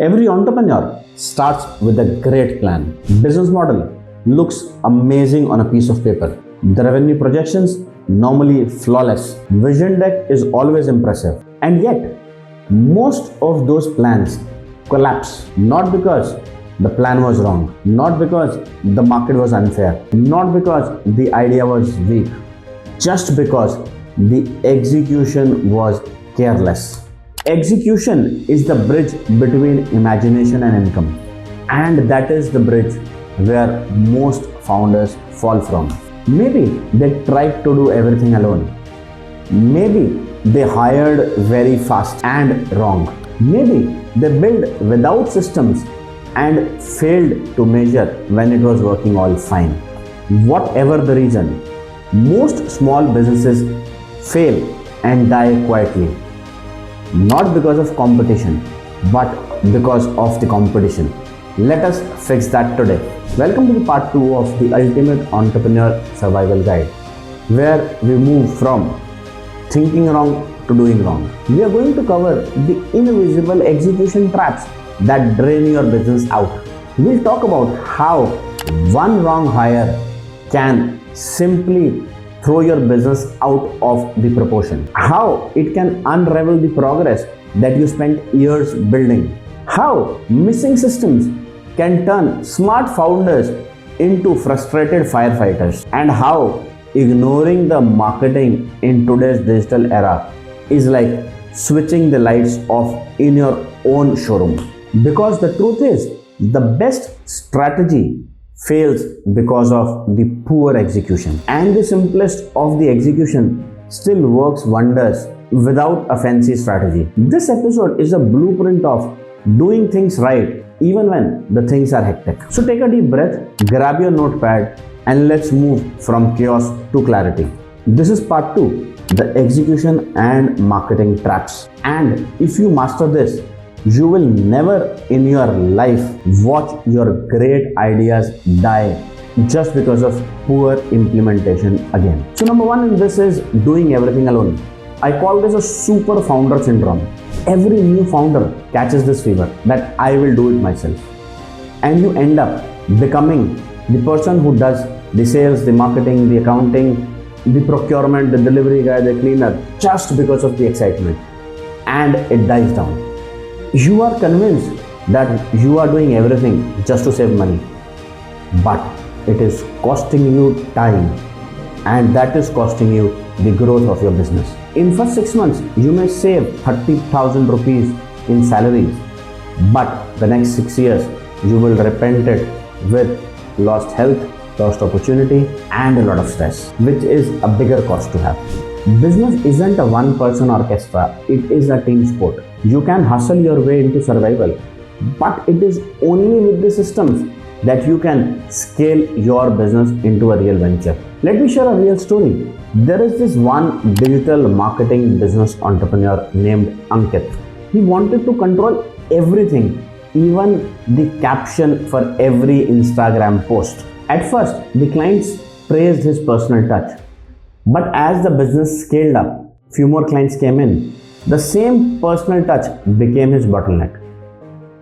Every entrepreneur starts with a great plan. Business model looks amazing on a piece of paper. The revenue projections normally flawless. Vision deck is always impressive. And yet, most of those plans collapse not because the plan was wrong, not because the market was unfair, not because the idea was weak, just because the execution was careless. Execution is the bridge between imagination and income, and that is the bridge where most founders fall from. Maybe they tried to do everything alone. Maybe they hired very fast and wrong. Maybe they built without systems and failed to measure when it was working all fine. Whatever the reason, most small businesses fail and die quietly. Not because of competition, but because of the competition. Let us fix that today. Welcome to the part 2 of the Ultimate Entrepreneur Survival Guide, where we move from thinking wrong to doing wrong. We are going to cover the invisible execution traps that drain your business out. We'll talk about how one wrong hire can simply throw your business out of the proportion, how it can unravel the progress that you spent years building, how missing systems can turn smart founders into frustrated firefighters, and how ignoring the marketing in today's digital era is like switching the lights off in your own showroom. Because the truth is, the best strategy fails because of the poor execution, and the simplest of the execution still works wonders without a fancy strategy. This episode is a blueprint of doing things right even when the things are hectic. So take a deep breath, grab your notepad, and let's move from chaos to clarity. This is part 2, the execution and marketing traps. And if you master this, you will never in your life watch your great ideas die just because of poor implementation again. So number 1 in this is doing everything alone. I call this a super founder syndrome. Every new founder catches this fever that I will do it myself. And you end up becoming the person who does the sales, the marketing, the accounting, the procurement, the delivery guy, the cleaner, just because of the excitement. And it dies down. You are convinced that you are doing everything just to save money, but it is costing you time, and that is costing you the growth of your business. In first 6 months, you may save 30,000 rupees in salaries, but the next 6 years, you will repent it with lost health, lost opportunity, and a lot of stress, which is a bigger cost to have. Business isn't a one-person orchestra, it is a team sport. You can hustle your way into survival, but it is only with the systems that you can scale your business into a real venture. Let me share a real story. There is this one digital marketing business entrepreneur named Ankit. He wanted to control everything, even the caption for every Instagram post. At first, the clients praised his personal touch. But as the business scaled up, few more clients came in. The same personal touch became his bottleneck.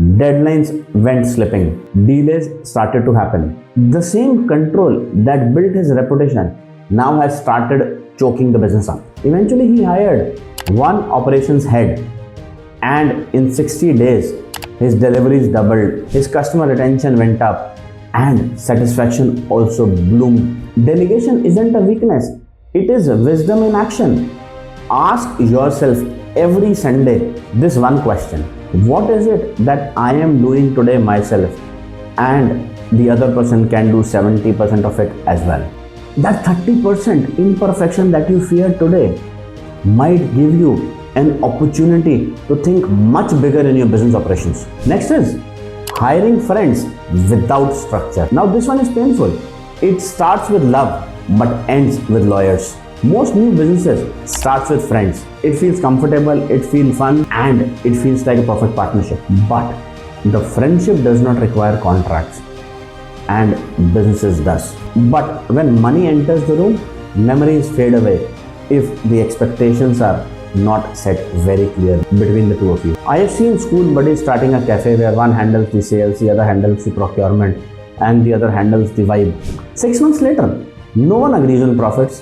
Deadlines went slipping. Delays started to happen. The same control that built his reputation now has started choking the business up. Eventually, he hired one operations head, and in 60 days, his deliveries doubled, his customer retention went up, and satisfaction also bloomed. Delegation isn't a weakness, it is wisdom in action. Ask yourself every Sunday this one question: what is it that I am doing today myself and the other person can do 70% of it as well? That 30% imperfection that you fear today might give you an opportunity to think much bigger in your business operations. Next is hiring friends without structure. Now this one is painful. It starts with love but ends with lawyers. Most new businesses starts with friends. It feels comfortable, it feels fun, and it feels like a perfect partnership. But the friendship does not require contracts, and businesses does. But when money enters the room, memories fade away if the expectations are not set very clear between the two of you. I have seen school buddies starting a cafe where one handles the sales, the other handles the procurement, and the other handles the vibe. 6 months later, no one agrees on profits.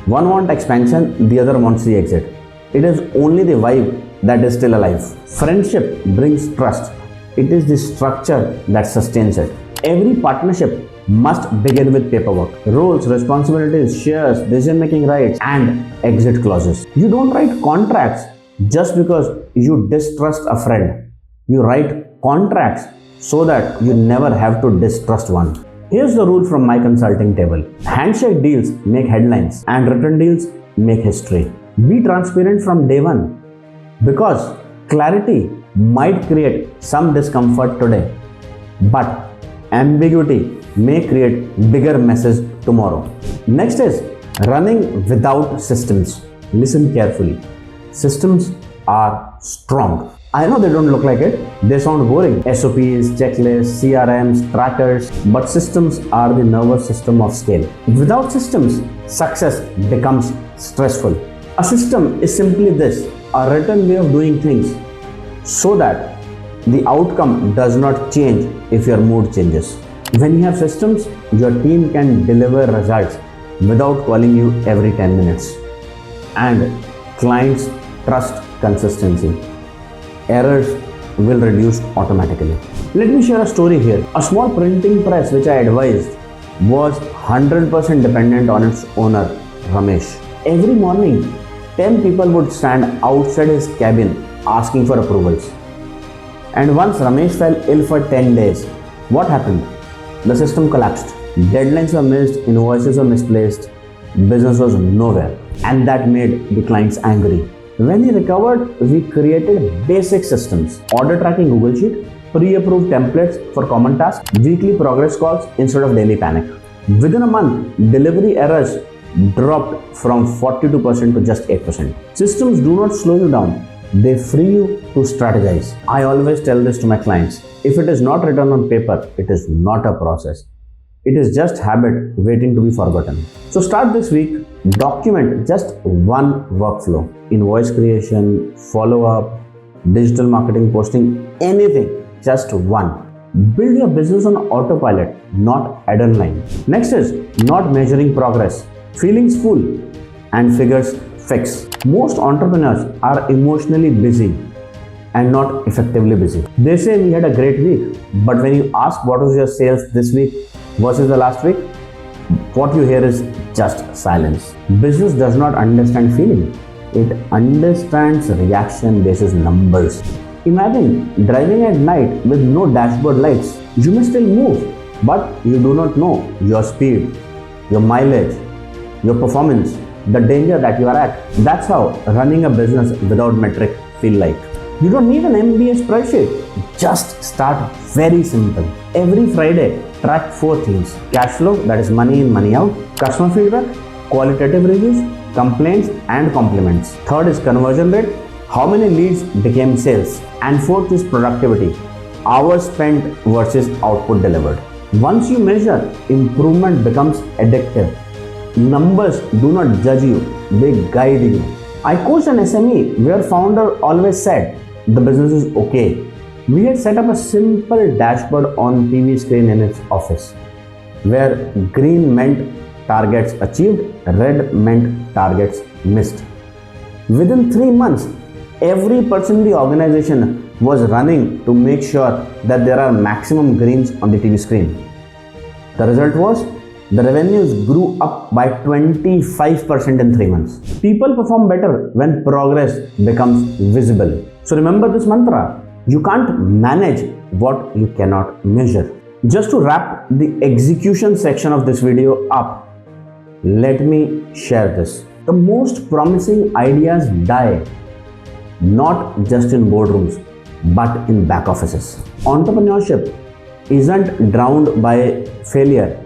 One wants expansion, the other wants the exit. It is only the vibe that is still alive. Friendship brings trust. It is the structure that sustains it. Every partnership must begin with paperwork. Roles, responsibilities, shares, decision-making rights, and exit clauses. You don't write contracts just because you distrust a friend. You write contracts so that you never have to distrust one. Here's the rule from my consulting table. Handshake deals make headlines and written deals make history. Be transparent from day one, because clarity might create some discomfort today, but ambiguity may create bigger messes tomorrow. Next is running without systems. Listen carefully. Systems are strong. I know they don't look like it. They sound boring. SOPs, checklists, CRMs, trackers, but systems are the nervous system of scale. Without systems, success becomes stressful. A system is simply this, a written way of doing things so that the outcome does not change if your mood changes. When you have systems, your team can deliver results without calling you every 10 minutes. And clients trust consistency. Errors will reduce automatically. Let me share a story here. A small printing press which I advised was 100% dependent on its owner, Ramesh. Every morning, 10 people would stand outside his cabin asking for approvals. And once Ramesh fell ill for 10 days, what happened? The system collapsed. Deadlines were missed, invoices were misplaced, business was nowhere. And that made the clients angry. When he recovered, we created basic systems. Order tracking Google Sheet, pre-approved templates for common tasks, weekly progress calls instead of daily panic. Within a month, delivery errors dropped from 42% to just 8%. Systems do not slow you down. They free you to strategize. I always tell this to my clients. If it is not written on paper, it is not a process. It is just habit waiting to be forgotten. So start this week. Document just one workflow. Invoice creation, follow-up, digital marketing, posting, anything. Just one. Build your business on autopilot, not adrenaline. Next is not measuring progress. Feelings full and figures fix. Most entrepreneurs are emotionally busy and not effectively busy. They say we had a great week, but when you ask what was your sales this week versus the last week, what you hear is just silence. Business does not understand feeling. It understands reaction basis numbers. Imagine driving at night with no dashboard lights. You may still move, but you do not know your speed, your mileage, your performance, the danger that you are at. That's how running a business without metric feel like. You don't need an MBA spreadsheet. Just start very simple. Every Friday, track 4 things. Cash flow, that is money in, money out. Customer feedback, qualitative reviews, complaints and compliments. Third is conversion rate. How many leads became sales? And fourth is productivity. Hours spent versus output delivered. Once you measure, improvement becomes addictive. Numbers do not judge you, they guide you. I coached an SME where founder always said, the business is okay. We had set up a simple dashboard on TV screen in its office, where green meant targets achieved, red meant targets missed. Within 3 months, every person in the organization was running to make sure that there are maximum greens on the TV screen. The result was, the revenues grew up by 25% in 3 months. People perform better when progress becomes visible. So remember this mantra, you can't manage what you cannot measure. Just to wrap the execution section of this video up, let me share this. The most promising ideas die not just in boardrooms, but in back offices. Entrepreneurship isn't drowned by failure.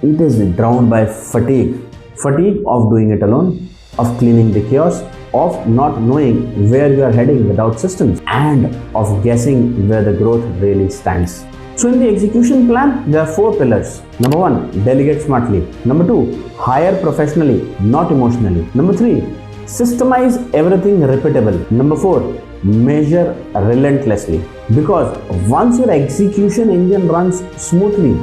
It is drowned by fatigue. Fatigue of doing it alone, of cleaning the chaos, of not knowing where you are heading without systems, and of guessing where the growth really stands. So in the execution plan, there are 4 pillars. Number 1, delegate smartly. Number 2, hire professionally, not emotionally. Number 3, Systemize everything repeatable. Number 4, measure relentlessly. Because once your execution engine runs smoothly,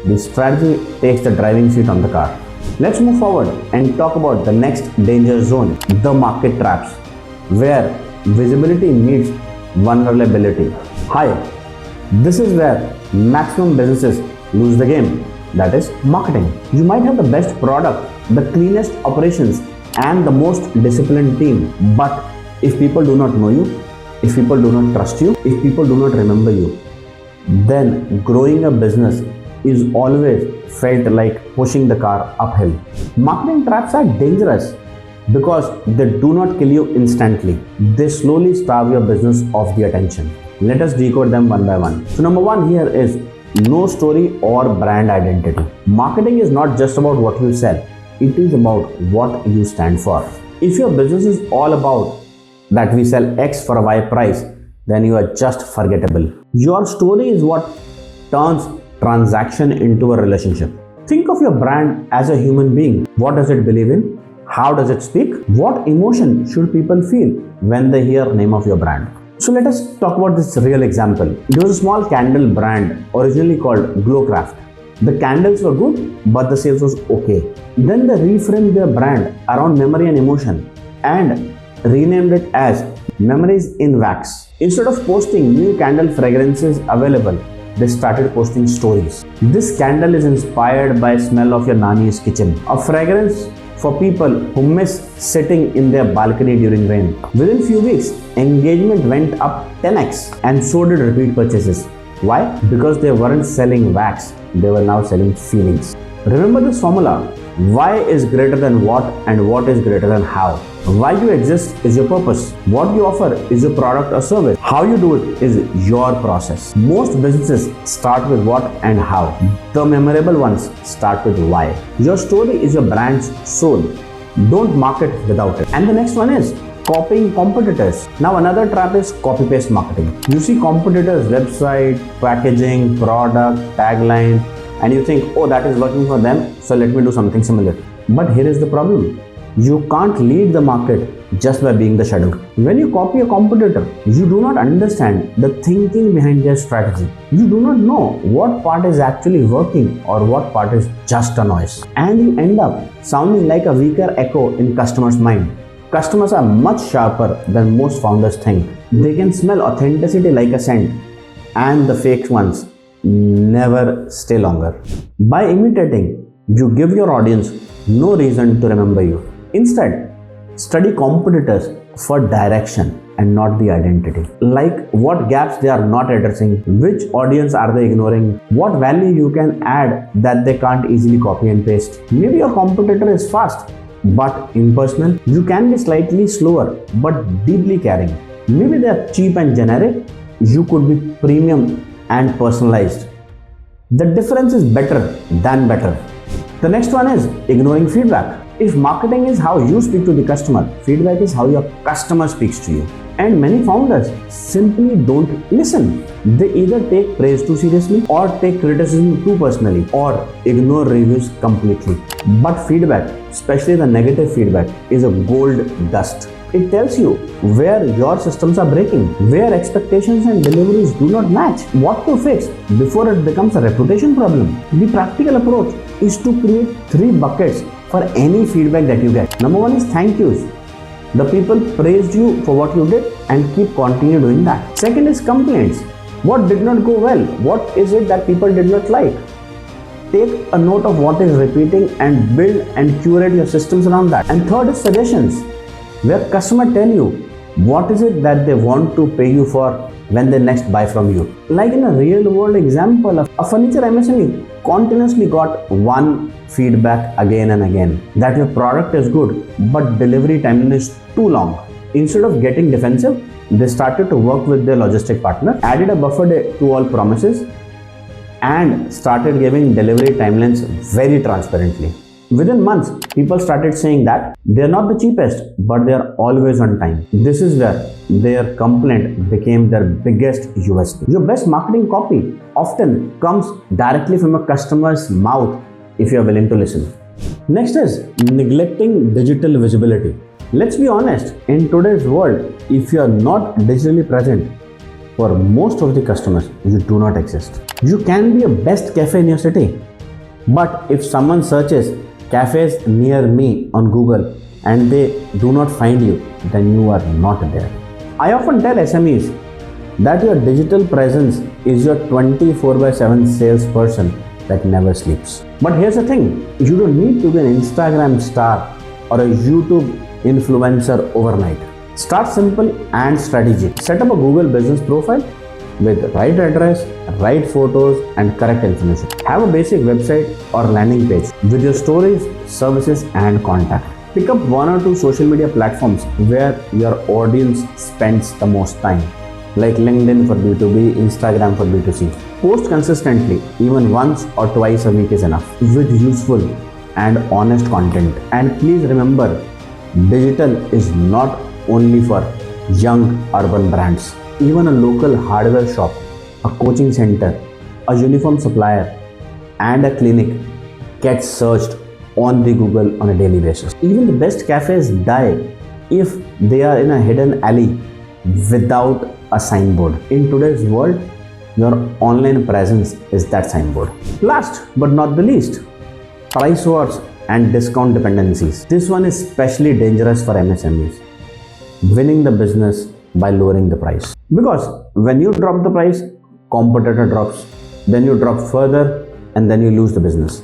the strategy takes the driving seat on the car. Let's move forward and talk about the next danger zone, the market traps, where visibility meets vulnerability. Hi, this is where maximum businesses lose the game. That is marketing. You might have the best product, the cleanest operations, and the most disciplined team. But if people do not know you, if people do not trust you, if people do not remember you, then growing a business is always felt like pushing the car uphill. Marketing traps are dangerous because they do not kill you instantly. They slowly starve your business of the attention. Let us decode them one by one. So number 1 here is no story or brand identity. Marketing is not just about what you sell. It is about what you stand for. If your business is all about that we sell X for a Y price, then you are just forgettable. Your story is what turns transaction into a relationship. Think of your brand as a human being. What does it believe in? How does it speak? What emotion should people feel when they hear the name of your brand? So let us talk about this real example. There was a small candle brand originally called Glowcraft. The candles were good, but the sales was okay. Then they reframed their brand around memory and emotion and renamed it as Memories in Wax. Instead of posting new candle fragrances available, they started posting stories. This candle is inspired by smell of your nani's kitchen, a fragrance for people who miss sitting in their balcony during rain. Within few weeks, engagement went up 10x and so did repeat purchases. Why? Because they weren't selling wax, they were now selling feelings. Remember this formula: why is greater than what and what is greater than how. Why you exist is your purpose. What you offer is your product or service. How you do it is your process. Most businesses start with what and how. The memorable ones start with why. Your story is your brand's soul. Don't market without it. And the next one is copying competitors. Now another trap is copy-paste marketing. You see competitors' website, packaging, product, tagline, and you think, oh, that is working for them, so let me do something similar. But here is the problem. You can't lead the market just by being the shadow. When you copy a competitor, you do not understand the thinking behind their strategy. You do not know what part is actually working or what part is just a noise. And you end up sounding like a weaker echo in customers' mind. Customers are much sharper than most founders think. They can smell authenticity like a scent, and the fake ones never stay longer. By imitating, you give your audience no reason to remember you. Instead, study competitors for direction and not the identity. Like what gaps they are not addressing, which audience are they ignoring, what value you can add that they can't easily copy and paste. Maybe your competitor is fast but impersonal. You can be slightly slower but deeply caring. Maybe they are cheap and generic. You could be premium and personalized. The difference is better than better. The next one is ignoring feedback. If marketing is how you speak to the customer, feedback is how your customer speaks to you. And many founders simply don't listen. They either take praise too seriously or take criticism too personally or ignore reviews completely. But feedback, especially the negative feedback, is a gold dust. It tells you where your systems are breaking, where expectations and deliveries do not match, what to fix before it becomes a reputation problem. The practical approach is to create 3 buckets for any feedback that you get. Number 1 is thank yous. The people praised you for what you did and continue doing that. Second is complaints. What did not go well? What is it that people did not like? Take a note of what is repeating and build and curate your systems around that. And third is suggestions, where customers tell you what is it that they want to pay you for when they next buy from you. Like in a real world example, a furniture MSME continuously got one feedback again and again, that your product is good but delivery timeline is too long. Instead of getting defensive, they started to work with their logistic partner, added a buffer day to all promises, and started giving delivery timelines very transparently. Within months, people started saying that they are not the cheapest, but they are always on time. This is where their complaint became their biggest USP. Your best marketing copy often comes directly from a customer's mouth if you are willing to listen. Next is neglecting digital visibility. Let's be honest, in today's world, if you are not digitally present, for most of the customers, you do not exist. You can be a best cafe in your city, but if someone searches cafes near me on Google and they do not find you, then you are not there. I often tell SMEs that your digital presence is your 24/7 salesperson that never sleeps. But here's the thing, you don't need to be an Instagram star or a YouTube influencer overnight. Start simple and strategic. Set up a Google business profile with right address, right photos and correct information. Have a basic website or landing page with your stories, services and contact. Pick up one or two social media platforms where your audience spends the most time, like LinkedIn for B2B, Instagram for B2C. Post consistently, even once or twice a week is enough, with useful and honest content. And please remember, digital is not only for young urban brands. Even a local hardware shop, a coaching center, a uniform supplier, and a clinic gets searched on the Google on a daily basis. Even the best cafes die if they are in a hidden alley without a signboard. In today's world, your online presence is that signboard. Last but not the least, price wars and discount dependencies. This one is especially dangerous for MSMEs. Winning the business by lowering the price. Because when you drop the price, competitor drops, then you drop further and then you lose the business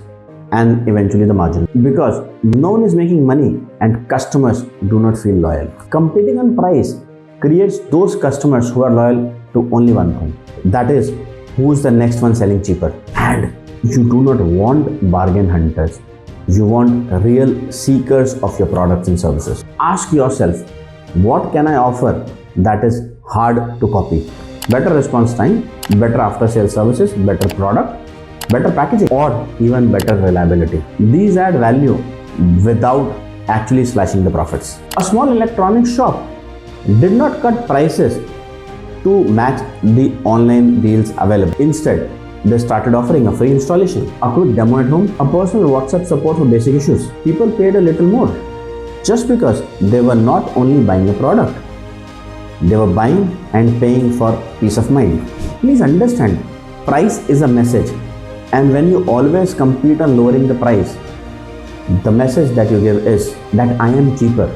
and eventually the margin. Because no one is making money and customers do not feel loyal. Competing on price creates those customers who are loyal to only one thing. That is, who is the next one selling cheaper. And you do not want bargain hunters. You want real seekers of your products and services. Ask yourself, what can I offer that is hard to copy? Better response time, better after sales services, better product, better packaging, or even better reliability. These add value without actually slashing the profits. A small electronics shop did not cut prices to match the online deals available. Instead, they started offering a free installation, a quick demo at home, a personal WhatsApp support for basic issues. People paid a little more just because they were not only buying a product, they were buying and paying for peace of mind. Please understand, price is a message, and when you always compete on lowering the price, the message that you give is that I am cheaper,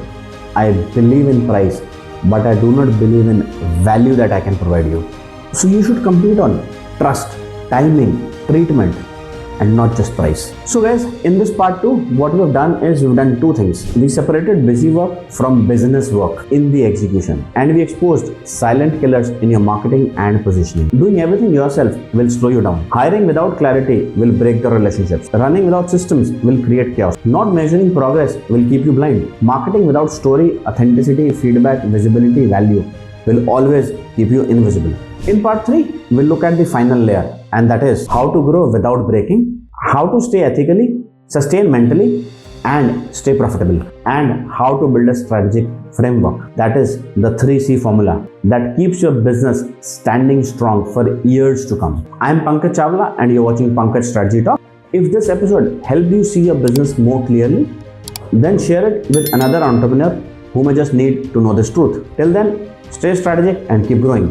I believe in price, but I do not believe in value that I can provide you. So you should compete on trust, timing, treatment, and not just price. So guys, in this part 2, what we have done is we've done two things. We separated busy work from business work in the execution, and we exposed silent killers in your marketing and positioning. Doing everything yourself will slow you down. Hiring without clarity will break the relationships. Running without systems will create chaos. Not measuring progress will keep you blind. Marketing without story, authenticity, feedback, visibility, value will always keep you invisible. In part 3, we'll look at the final layer, and that is how to grow without breaking, how to stay ethically, sustain mentally, and stay profitable, and how to build a strategic framework. That is the 3C formula that keeps your business standing strong for years to come. I am Pankaj Chawla and you're watching Pankaj Strategy Talk. If this episode helped you see your business more clearly, then share it with another entrepreneur who may just need to know this truth. Till then, stay strategic and keep growing.